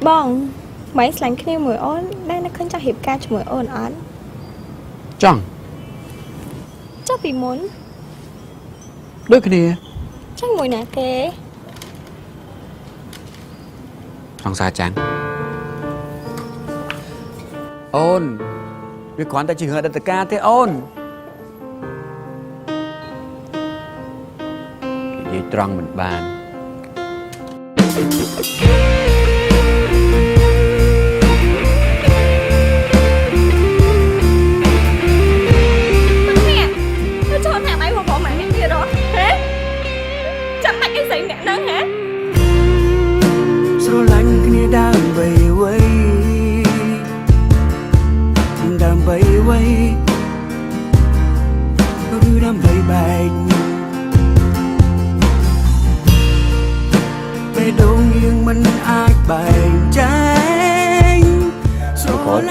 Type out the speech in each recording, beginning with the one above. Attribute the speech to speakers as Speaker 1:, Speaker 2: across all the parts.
Speaker 1: Bong, mấy slang kia mùi ôn, đang nó khấn cho hiệp ca cho mùi ôn án.
Speaker 2: Chẳng.
Speaker 1: Chắc vì muốn.
Speaker 2: Đôi cái này.
Speaker 1: Chắc mùi nà kê.
Speaker 2: Không sao chẳng. Ôn. Vì quán ta chỉ hứa đặt ca thế ôn. Vậy trăng mình bàn.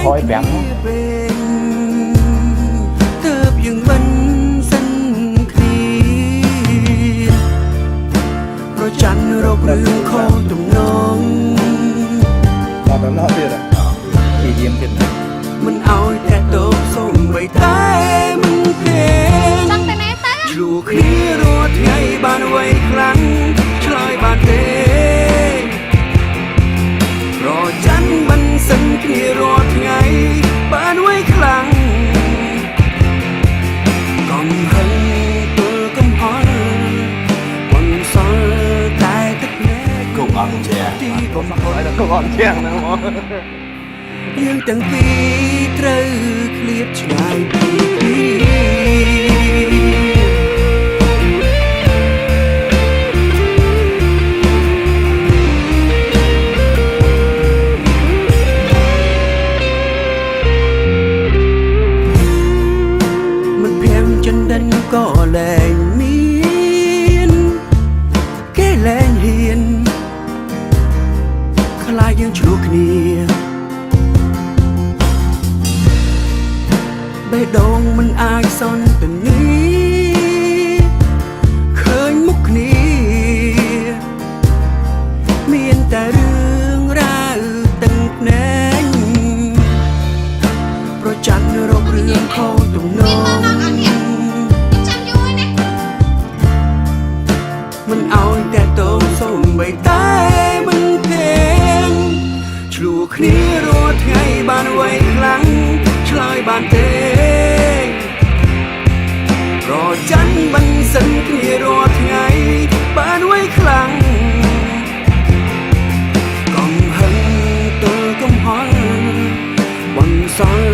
Speaker 2: Thôi bẹn
Speaker 3: thơm những bánh xanh kia rồi chăn rộp rương khô tùng nông
Speaker 4: tao nóiទៀតពីយាមទៀត
Speaker 3: មិនអោយតែតោសូមបីតែមិនទេចង់តែណែទៅឆ្លូគ្នារាល់ថ្ងៃបានអ្វីខ្លាំងឆ្លើយបានទេរច័ន្ទមិនសិនគ្នារាល់ថ្ងៃបានអ្វីខ្លាំងកំហឹងទល់កំហល់មិនសល់តែទឹកភ្នែក
Speaker 4: គង់អត់ជាទីកំហល់ដល់គង់អត់ជាហ្នឹងហ្មង
Speaker 3: យើងទាំងពីរត្រូវឃ្លាតឆ្ងាយពីក៏លែងមានគេលែងហ៊ានខ្លាចយើងឆ្លោះគ្នាបេះដូងមិនអាចសន្ទនាឃើញមុខគ្នាមានតែរឿងរ៉ាវទាំងភ្នែកប្រច័ណ្ឌរករឿងខុសទំនងមិនអោយតែតោសូមបីតែមិនទេឆ្លួគ្នារាល់ថ្ងៃបានអ្វីខ្លាំងឆ្លើយបានទេរច័ន្ទមិនសិនគ្នារាល់ថ្ងៃបានអ្វីខ្លាំងកំហឹងទល់កំហល់មិនសល់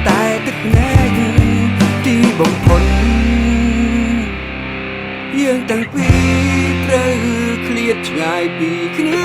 Speaker 3: តែទឹកភ្នែកទីបំផុតយើងទាំងពីរត្រូវឃ្លាតឆ្ងាយពីគ្នា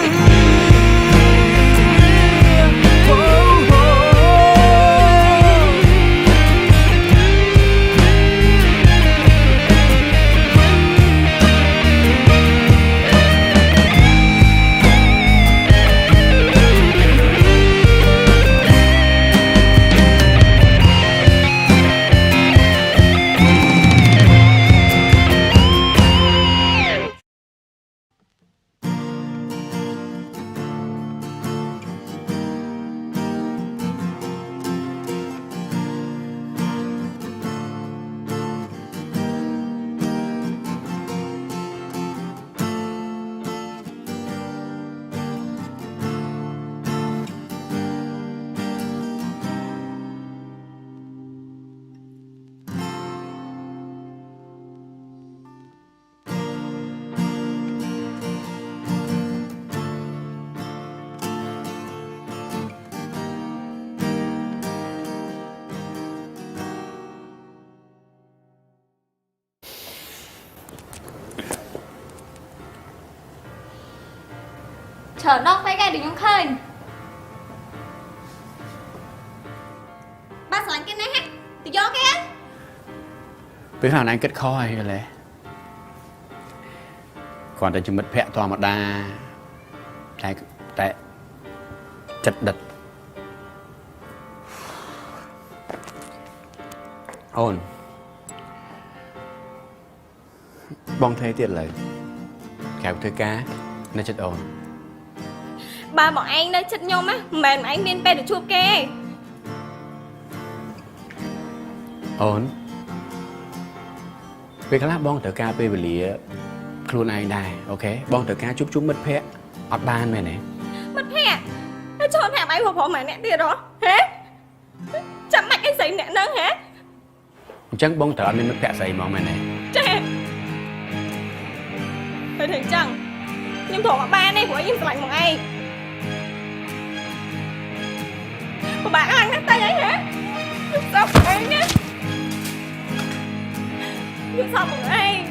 Speaker 1: Chờ đọc tay cái đừng không khơi. Ba sẵn cái này ha. Thì do cái á.
Speaker 2: Biết là anh kết khó hay là còn tại chúng mất phẹ toàn một đa tại chật đật ổn bong thế tiệt lời kẹo thuê cá nên chất ổn
Speaker 1: bà bọn anh nơi chất nhôm á mà anh miên pe để chụp kê
Speaker 2: ổn về cái lá bong tự ca về lìa luôn ai đài ok bong tự ca chút mất phe ọt ban mày này
Speaker 1: mất phe nó cho thằng anh vào mà nè tiền đó hả chậm mạch anh xảy nè nâng hả
Speaker 2: chẳng bong tự anh mất phe xảy mong mày này
Speaker 1: trẻ thời thỉnh chẳng nhưng thổ mà ba này của anh lạnh một ai của bạn ăn nát tay ấy hả sao anh nhá nhưng sao một ai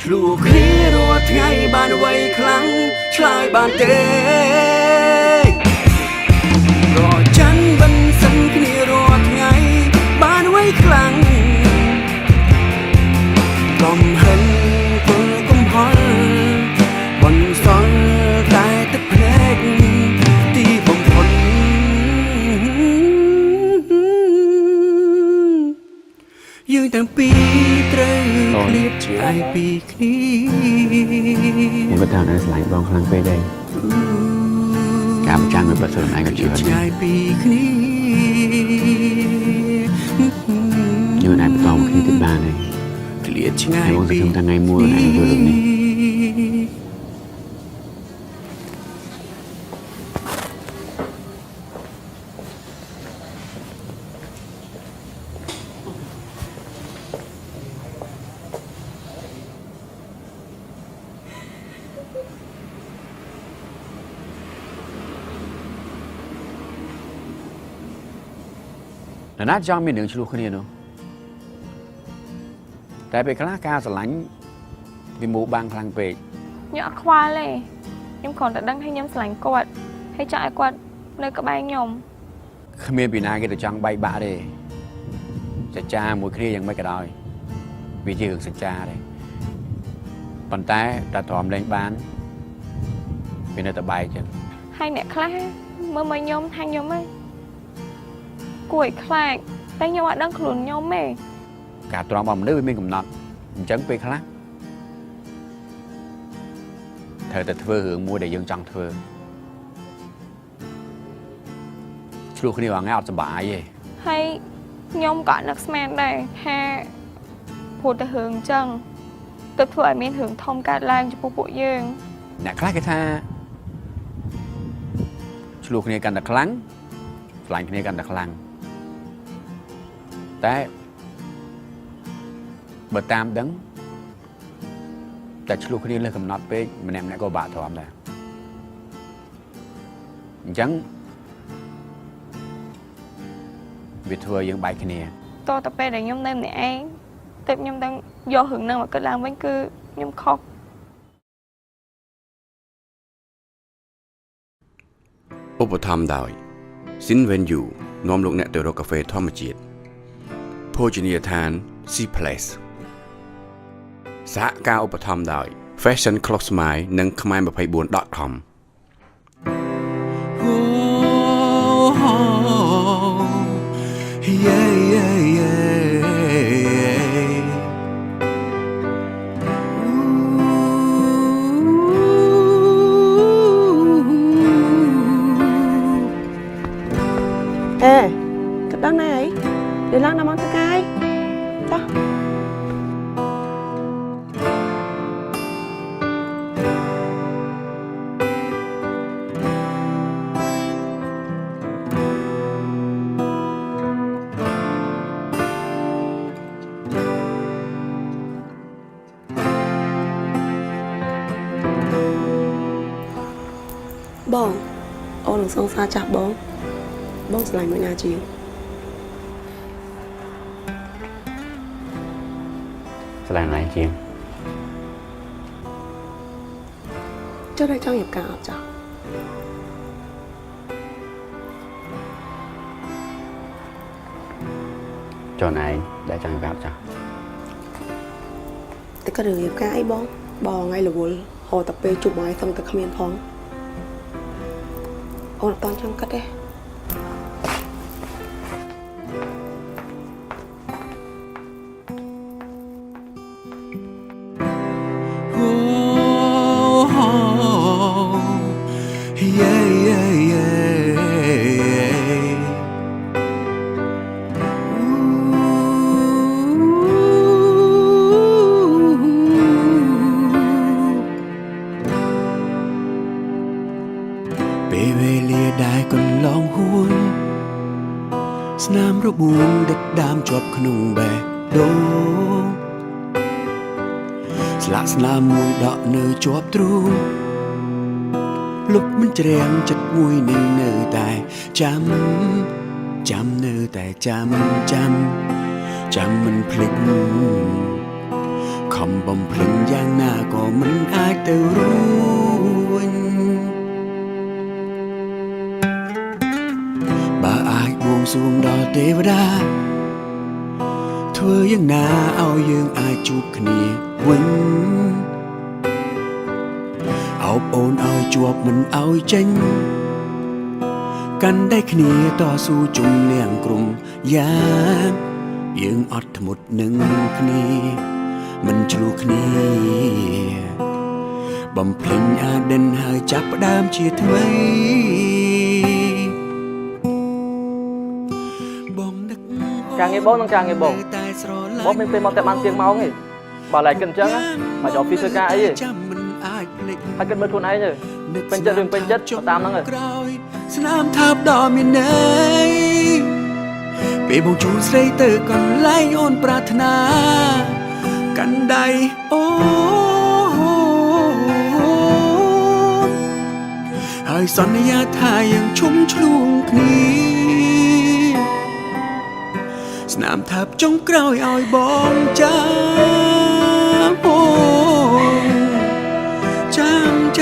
Speaker 3: Lùa khí ruột ngay bàn quay khăn trái bàn tê rồi chân bên sân kia ruột ngay bàn quay khăn còn hình của công hỏi còn son tai tức hết đi vòng thuận dương tàng pi trời liệt trái pi khí
Speaker 2: một cái thằng này lại bong khăn về đây cả một trang người bật sơn anh còn chưa
Speaker 3: trái pi khí
Speaker 2: như này toàn một khi thứ ba này
Speaker 3: liệt trái
Speaker 2: anh muốn
Speaker 3: pi
Speaker 2: chúng ta ngày mua này tôi được nàyน่าจะมีหนึ่งชลูกคนนี้เนาะแต่เป็นคลาการสลังมีหมู่บางครั้งไป
Speaker 1: nhọ khoa lệ nhưng còn đã đăng hay nhâm sánh quạt hay chạy quạt nơi các bạn nhom
Speaker 2: គ្មានពីណាគេទៅចង់បែកបាក់ទេសច្ចាមួយគ្នាយ៉ាងម៉េចក៏ដោយវាជារឿងសច្ចាដែរប៉ុន្តែតែទ្រាំលេងបានវានៅតែបែកចឹង
Speaker 1: hai nè class mơ mơ nhom hai nhom ấy củi class tay nhom ở đăng khluồn nhom mẹ
Speaker 2: ការទ្រាំរបស់មនុស្សវាមានកំណត់អញ្ចឹងពេលខ្លះត្រូវតែធ្វើរឿងមួយដែលយើងចង់ធ្វើឆ្លោះគ្នាថ្ងៃអត់សុបាយទេ
Speaker 1: hay nhom cả nước sman đây ha phụt từ hướng chân tập tuổi miền hướng thông cả lang cho bộ dương
Speaker 2: អ្នកខ្លះគេថាឆ្លោះគ្នាកាន់តែខ្លាំងខ្លាញ់គ្នាកាន់តែខ្លាំងតែបើតាមដឹងតែឆ្លោះគ្នាលើកំណត់ពេកម្នាក់ក៏បាក់ទ្រាំដែរអញ្ចឹងវាធ្វើយើងបែកគ្នា
Speaker 1: to tập pe để nhom nem này anh tập nhom đang do hướng năng mà cứ làm vẫn cứ nhom khóc
Speaker 5: ឧបត្ថម្ភដោយ Sinvenue នាំលោកអ្នកទៅរកកាហ្វេធម្មជាតិភោជនីយដ្ឋាន C Place សហការឧបត្ថម្ភដោយ Fashion Club Smile និង khmer24.com
Speaker 6: Ê, cái đó này, để lăn nằm ăn cái cay. Cho. Bông, ô đừng xong xa chạp bông. Bông sẽ lành mọi nhà chị.
Speaker 2: ស្លាញ់ណាស់ជាង
Speaker 6: Trước đây trong nghiệp cả học chả.
Speaker 2: ចុះណៃដែលចង់ប្រាប់ចាស់
Speaker 6: Thế cả đường nghiệp cả ấy bông. Bò ngay là vô hồ tập bê chụp ngoài xong tập khamiên phong. Ô là toàn trong cắt đấy.
Speaker 3: របួងដឹកដាមជាប់ក្នុងបេះដូងស្លាកស្នាមមួយដកនៅជាប់ទ្រូងលុបមិនច្រៀងចិត្តមួយនឹងនៅតែចាំនៅតែចាំមិនភ្លេចខំបំភ្លេចយ៉ាងណាក៏មិនអាចទៅរួញបើអាចបួងសួងដល់ទេវតាធ្វើយ៉ាងណាឲ្យយើងអាចជួបគ្នាវិញអោបអូនឲ្យជាប់មិនឲ្យចេញកាន់ដៃគ្នាតស៊ូជុំលៀងក្រុមយ៉ាងយើងអត់ធ្មត់នឹងគ្នាមិនឆ្លោះគ្នាបំភ្លេញអតីតហើយចាប់ផ្ដើមជាថ្មីបងនឹក
Speaker 7: ការងារបងនឹងការងារបងបងមានពេលមកតែបានទៀងម៉ោងទេបើឡែកគិតអញ្ចឹងមកយក office ធ្វើការអីទេហើយគិតមើលខ្លួនឯងទៅពេញចិត្តរឿងពេញចិត្តតាមហ្នឹង
Speaker 3: ស្នាមថាបដ៏មានន័យពេលបងជួនស្រីទៅកន្លែងអូនប្រាថ្នាកាន់ដៃអូនហើយសន្យាថាยังឈុំឆ្លួងគ្នាស្នាមថាបចុងក្រោយឲ្យបងចាំអូចាំ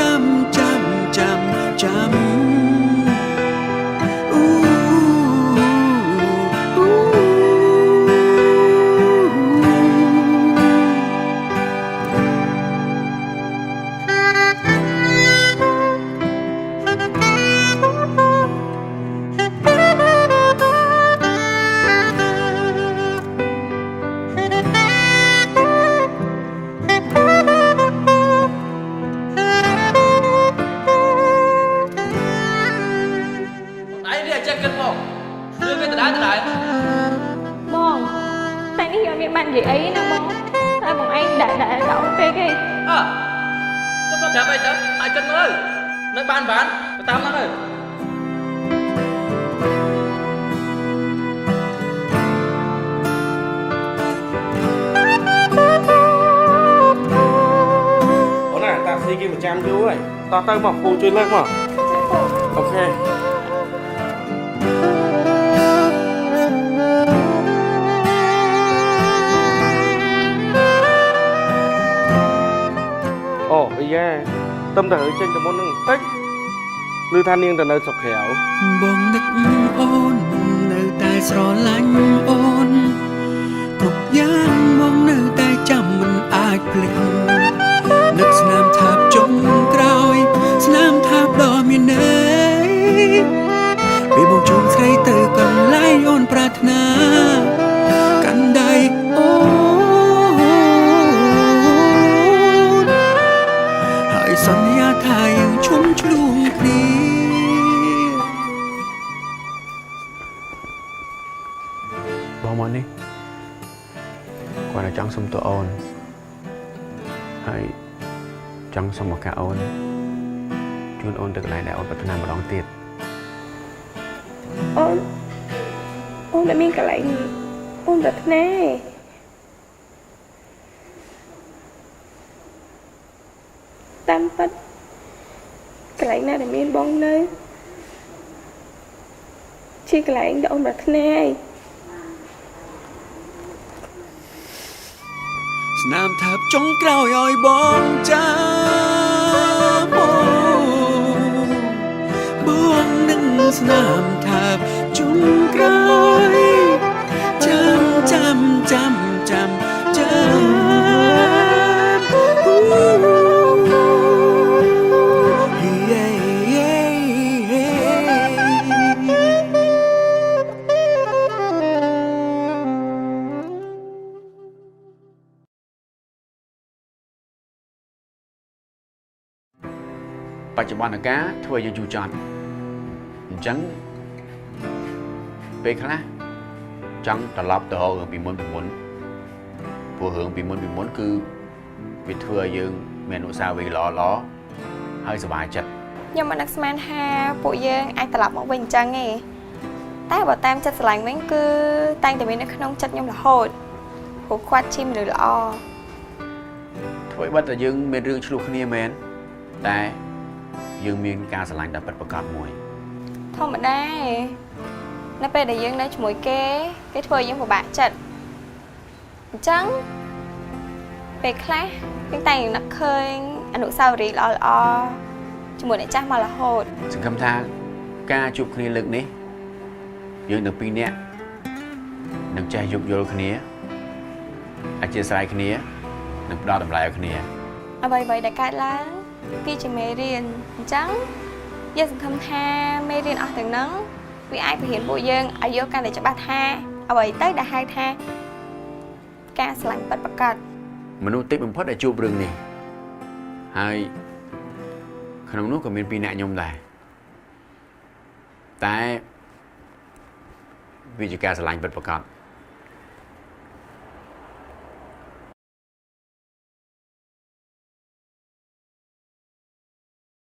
Speaker 1: បងតែនេះខ្ញុំមានបាននិយាយអីណាបងតែបងឯងដាក់អូនពេកឯង
Speaker 7: ចុះប្រាប់អីទៅហើយគិតមើលនៅបានទៅតាមហ្នឹងទៅ
Speaker 4: អូនណាតាស៊ីគេប្រចាំយូរហើយតោះទៅមកពូជួយលើកមកអូខេ អូអីយ៉ាទំទៅចេញទៅមុននឹងបន្តិចឮថានាងទៅនៅស្រុកក្រៅ
Speaker 3: បងនឹកអូននៅតែស្រឡាញ់អូនគ្រប់យ៉ាងបងនៅតែចាំមិនអាចភ្លេចនឹកស្នាមថាបចុងក្រោយស្នាមថាបដ៏មានន័យពេលបងជួបស្រីទៅកន្លែងអូនប្រាថ្នាកាន់ដៃអូនហើយសន្យាថាយើងឈុំឆ្លួងគ្នា
Speaker 2: បងមកនេះគាត់តែចង់សុំតួអូនហើយចង់សុំឱកាសអូនជូនអូនទៅកន្លែងដែលអូនប្រាថ្នាម្ដងទៀត
Speaker 1: អូនតែមានកន្លែងអូនប្រាថ្នាតាមពិតកន្លែងណាដែលមានបងនៅជាកន្លែងដែលអូនប្រាថ្នា
Speaker 3: ស្នាមថាបចុងក្រោយឲ្យបងចាំបងនឹងស្នាមថាបចុងក្រោយចាំ
Speaker 2: បច្ចុប្បន្នកាលធ្វើយើងយូរចត់អញ្ចឹងពេលខ្លះចង់ត្រឡប់ទៅរឿងពីមុនព្រោះរឿងពីមុនគឺវាធ្វើឲ្យយើងមានឧស្សាហ៍វិល្អហើយសុខចិត្ត
Speaker 1: ខ្ញុំមិននឹកស្មានថាពួកយើងអាចត្រឡប់មកវិញអញ្ចឹងទេ តែបើតាមចិត្តស្រឡាញ់វិញគឺតែងតែមាននៅក្នុងចិត្តខ្ញុំរហូតព្រោះគាត់ជាមនុស្សល្អ
Speaker 2: ធ្វើឲ្យបាត់តែយើងមានរឿងឆ្លោះគ្នាមែនតែយើងមានការស្រឡាញ់ដែលពិតប្រាកដមួយ
Speaker 1: ធម្មតានៅពេលដែលយើងនៅជាមួយគេធ្វើឲ្យយើងពិបាកចិត្តអញ្ចឹងពេលខ្លះយើងតែងនឹកឃើញអនុស្សាវរីយ៍ល្អៗជាមួយអ្នកចាស់មករហូត
Speaker 2: សង្ឃឹមថាការជួបគ្នាលើកនេះយើងទាំងពីរនាក់នឹងចេះយោគយល់គ្នាអធិស្ឋានគ្នានិងផ្ដល់តម្លៃឲ្យគ្នា
Speaker 1: អ្វីៗដែលកើតឡើងគឺជាមេរៀនអញ្ចឹងយើងសង្ឃឹមថាមេរៀនអស់ទាំងហ្នឹងវាអាចបង្រៀនពួកយើងឲ្យយល់កាន់តែច្បាស់ថាអ្វីទៅដែលហៅថាការស្រឡាញ់ពិតប្រាកដ
Speaker 2: មនុស្សតិចបំផុតដែលជួបរឿងនេះហើយក្នុងនោះក៏មានពីរអ្នកខ្ញុំដែរតែវាជាការស្រឡាញ់ពិតប្រាកដ